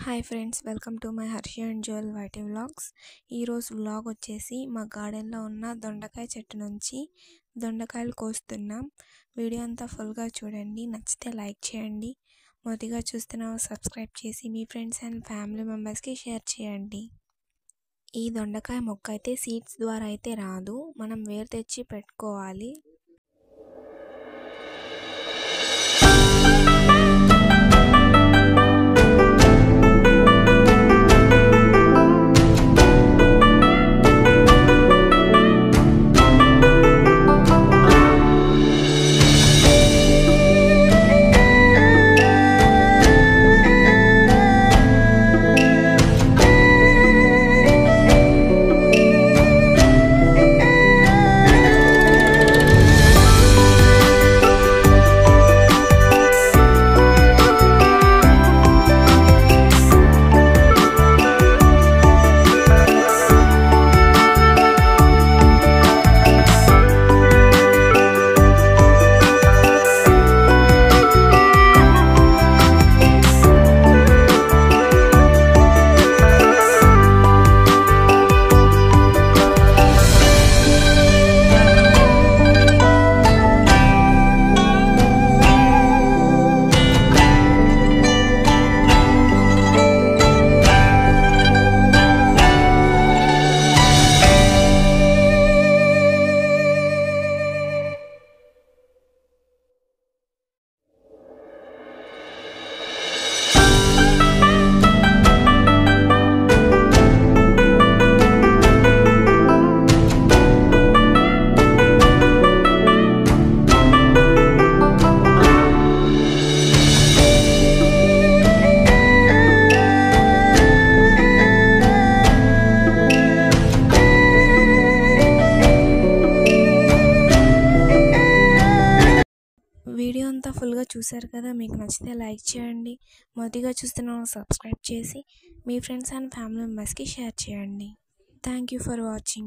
Hi friends, welcome to my Harshi and Jewel VT vlogs. ఈరోజు vlog వచ్చేసి మా గార్డెన్లో ఉన్న దొండకాయ చెట్టు నుంచి దొండకాయలు కోస్తున్నాం. వీడియో అంతా ఫుల్గా చూడండి, నచ్చితే లైక్ చేయండి. మొదటిగా చూస్తున్న సబ్స్క్రైబ్ చేసి మీ ఫ్రెండ్స్ అండ్ ఫ్యామిలీ మెంబర్స్కి షేర్ చేయండి. ఈ దొండకాయ మొక్క అయితే సీడ్స్ ద్వారా అయితే రాదు, మనం వేరు తెచ్చి పెట్టుకోవాలి. వీడియో అంతా ఫుల్గా చూశారు కదా, మీకు నచ్చితే లైక్ చేయండి. మొదటిగా చూస్తున్న సబ్స్క్రైబ్ చేసి మీ ఫ్రెండ్స్ అండ్ ఫ్యామిలీ మెంబర్స్కి షేర్ చేయండి. Thank you for watching.